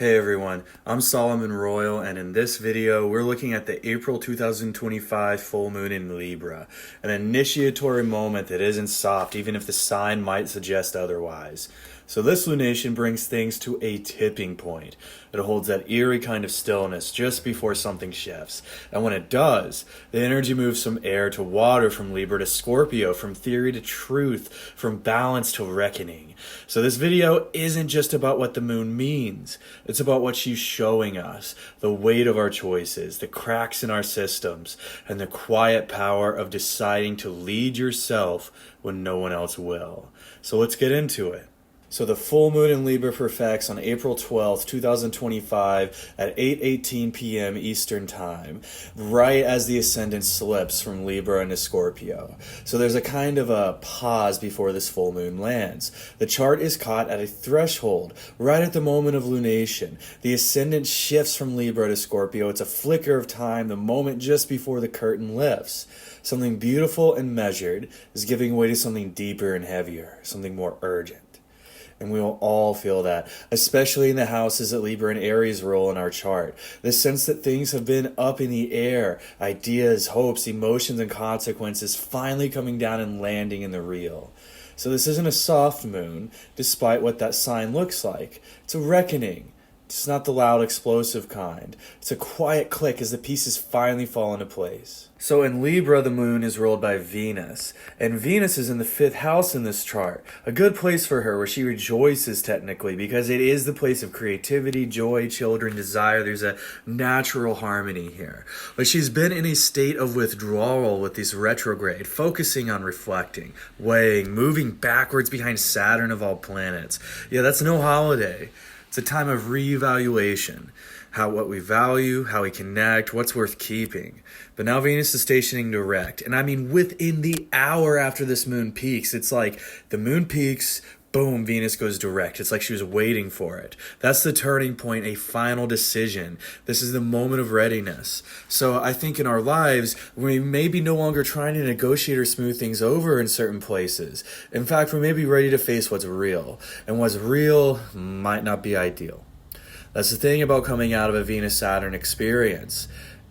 Hey everyone, I'm Solomon Royal, and in this video we're looking at the April 2025 full moon in Libra, an initiatory moment that isn't soft even if the sign might suggest otherwise. So this lunation brings things to a tipping point. It holds that eerie kind of stillness just before something shifts. And when it does, the energy moves from air to water, from Libra to Scorpio, from theory to truth, from balance to reckoning. So this video isn't just about what the moon means. It's about what she's showing us, the weight of our choices, the cracks in our systems, and the quiet power of deciding to lead yourself when no one else will. So let's get into it. So the full moon in Libra perfects on April 12th, 2025 at 8:18 p.m. Eastern Time, right as the ascendant slips from Libra into Scorpio. So there's a kind of a pause before this full moon lands. The chart is caught at a threshold, right at the moment of lunation. The ascendant shifts from Libra to Scorpio. It's a flicker of time, the moment just before the curtain lifts. Something beautiful and measured is giving way to something deeper and heavier, something more urgent. And we will all feel that, especially in the houses that Libra and Aries rule in our chart. The sense that things have been up in the air, ideas, hopes, emotions, and consequences finally coming down and landing in the real. So this isn't a soft moon, despite what that sign looks like. It's a reckoning. It's not the loud, explosive kind. It's a quiet click as the pieces finally fall into place. So in Libra, the moon is ruled by Venus, and Venus is in the 5th house in this chart. A good place for her, where she rejoices technically, because it is the place of creativity, joy, children, desire. There's a natural harmony here. But she's been in a state of withdrawal with this retrograde, focusing on reflecting, weighing, moving backwards behind Saturn of all planets. Yeah, that's no holiday. It's a time of reevaluation, what we value, how we connect, what's worth keeping. But now Venus is stationing direct, and I mean within the hour after this moon peaks. It's like the moon peaks, boom, Venus goes direct. It's like she was waiting for it. That's the turning point, a final decision. This is the moment of readiness. So I think in our lives, we may be no longer trying to negotiate or smooth things over in certain places. In fact, we may be ready to face what's real. And what's real might not be ideal. That's the thing about coming out of a Venus-Saturn experience,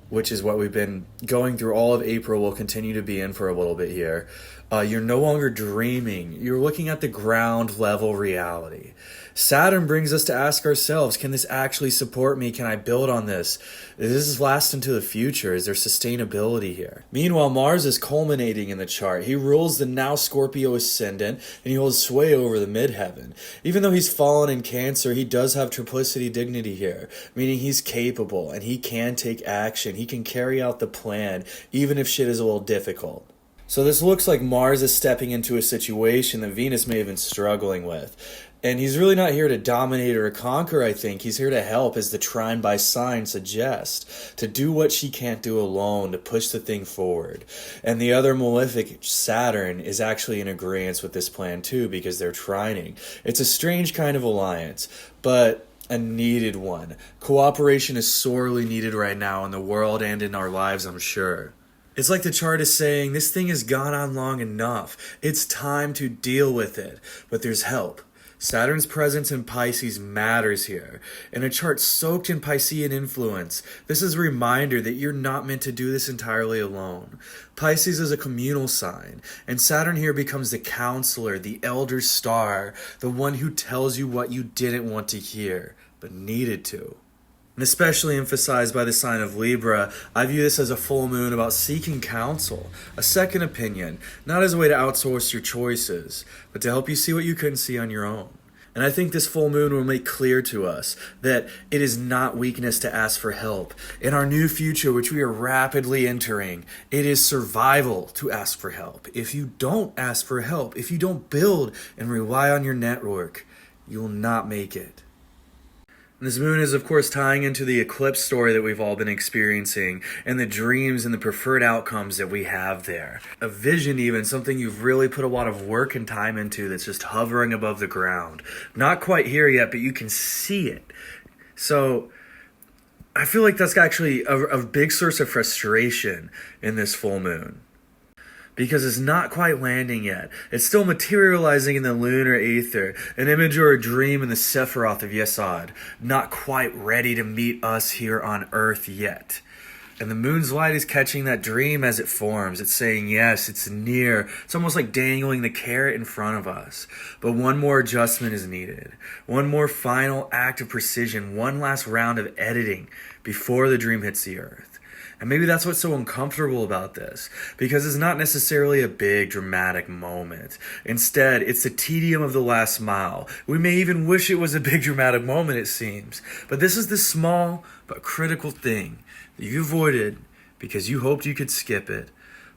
which is what we've been going through all of April, we'll continue to be in for a little bit here. You're no longer dreaming. You're looking at the ground level reality. Saturn brings us to ask ourselves, can this actually support me? Can I build on this? Does this last into the future? Is there sustainability here? Meanwhile, Mars is culminating in the chart. He rules the now Scorpio ascendant, and he holds sway over the midheaven. Even though he's fallen in Cancer, he does have triplicity dignity here, meaning he's capable and he can take action. He can carry out the plan, even if shit is a little difficult. So this looks like Mars is stepping into a situation that Venus may have been struggling with. And he's really not here to dominate or conquer, I think. He's here to help, as the trine by sign suggests, to do what she can't do alone, to push the thing forward. And the other malefic, Saturn, is actually in agreement with this plan too, because they're trining. It's a strange kind of alliance, but a needed one. Cooperation is sorely needed right now in the world and in our lives, I'm sure. It's like the chart is saying, this thing has gone on long enough. It's time to deal with it. But there's help. Saturn's presence in Pisces matters here. In a chart soaked in Piscean influence, this is a reminder that you're not meant to do this entirely alone. Pisces is a communal sign, and Saturn here becomes the counselor, the elder star, the one who tells you what you didn't want to hear, but needed to. And especially emphasized by the sign of Libra, I view this as a full moon about seeking counsel, a second opinion, not as a way to outsource your choices, but to help you see what you couldn't see on your own. And I think this full moon will make clear to us that it is not weakness to ask for help. In our new future, which we are rapidly entering, it is survival to ask for help. If you don't ask for help, if you don't build and rely on your network, you will not make it. And this moon is, of course, tying into the eclipse story that we've all been experiencing and the dreams and the preferred outcomes that we have there. A vision even, something you've really put a lot of work and time into that's just hovering above the ground. Not quite here yet, but you can see it. So I feel like that's actually a big source of frustration in this full moon. because it's not quite landing yet. It's still materializing in the lunar ether, an image or a dream in the Sephiroth of Yesod, not quite ready to meet us here on Earth yet. And the moon's light is catching that dream as it forms. It's saying, yes, it's near. It's almost like dangling the carrot in front of us. But one more adjustment is needed. One more final act of precision. One last round of editing before the dream hits the earth. And maybe that's what's so uncomfortable about this, because it's not necessarily a big dramatic moment. Instead, it's the tedium of the last mile. We may even wish it was a big dramatic moment, it seems. But this is the small but critical thing that you avoided because you hoped you could skip it,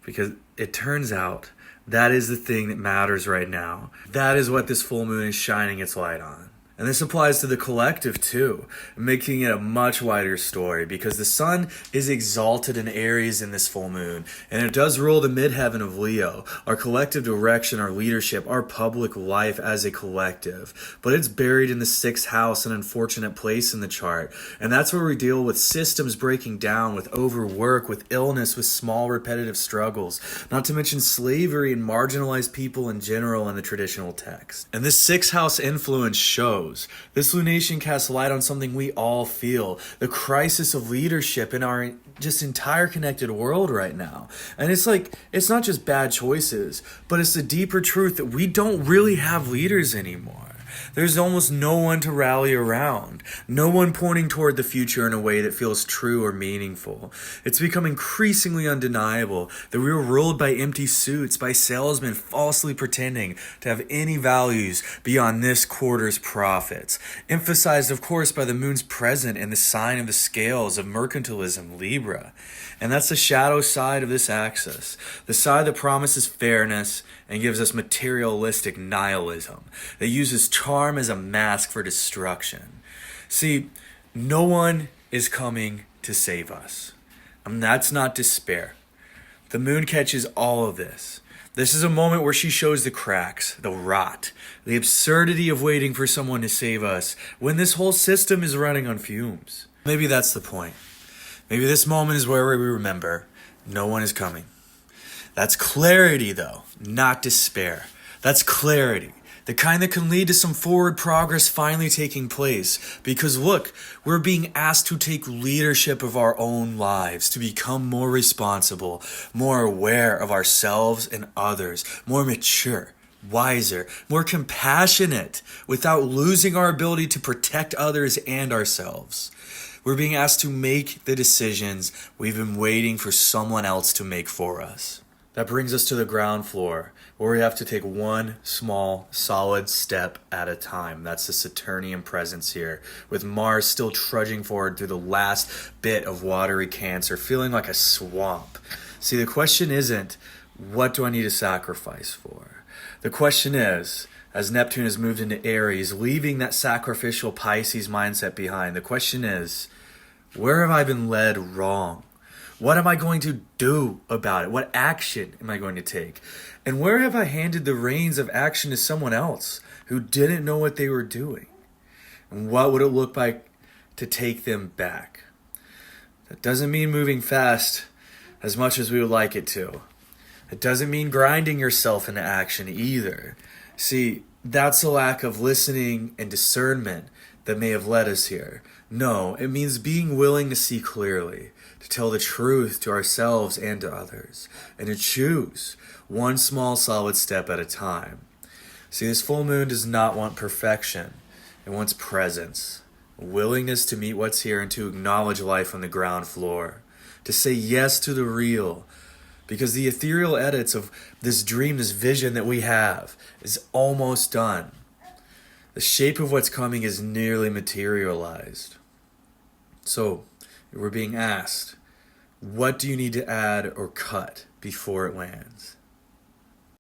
because it turns out that is the thing that matters right now. That is what this full moon is shining its light on. And this applies to the collective too, making it a much wider story, because the sun is exalted in Aries in this full moon, and it does rule the midheaven of Leo, our collective direction, our leadership, our public life as a collective. But it's buried in the 6th house, an unfortunate place in the chart. And that's where we deal with systems breaking down, with overwork, with illness, with small repetitive struggles, not to mention slavery and marginalized people in general in the traditional text. And this 6th house influence shows. This lunation casts light on something we all feel, the crisis of leadership in our just entire connected world right now. And it's not just bad choices, but it's the deeper truth that we don't really have leaders anymore. There's almost no one to rally around, no one pointing toward the future in a way that feels true or meaningful. It's become increasingly undeniable that we were ruled by empty suits, by salesmen falsely pretending to have any values beyond this quarter's profits. Emphasized, of course, by the moon's present and the sign of the scales of mercantilism, Libra. And that's the shadow side of this axis, the side that promises fairness and gives us materialistic nihilism, that uses charm as a mask for destruction. See, no one is coming to save us. That's not despair. The moon catches all of this. This is a moment where she shows the cracks, the rot, the absurdity of waiting for someone to save us when this whole system is running on fumes. Maybe that's the point. Maybe this moment is where we remember no one is coming. That's clarity, though, not despair. That's clarity, the kind that can lead to some forward progress finally taking place. Because look, we're being asked to take leadership of our own lives, to become more responsible, more aware of ourselves and others, more mature, wiser, more compassionate, without losing our ability to protect others and ourselves. We're being asked to make the decisions we've been waiting for someone else to make for us. That brings us to the ground floor, where we have to take one small, solid step at a time. That's the Saturnian presence here, with Mars still trudging forward through the last bit of watery Cancer, feeling like a swamp. See, the question isn't, what do I need to sacrifice for? The question is, as Neptune has moved into Aries, leaving that sacrificial Pisces mindset behind, the question is, where have I been led wrong? What am I going to do about it? What action am I going to take? And where have I handed the reins of action to someone else who didn't know what they were doing? And what would it look like to take them back? That doesn't mean moving fast as much as we would like it to. It doesn't mean grinding yourself into action either. See, that's a lack of listening and discernment that may have led us here. No, it means being willing to see clearly, to tell the truth to ourselves and to others, and to choose one small solid step at a time. See, this full moon does not want perfection. It wants presence, a willingness to meet what's here and to acknowledge life on the ground floor, to say yes to the real, because the ethereal edits of this dream, this vision that we have, is almost done. The shape of what's coming is nearly materialized. So, we're being asked, what do you need to add or cut before it lands?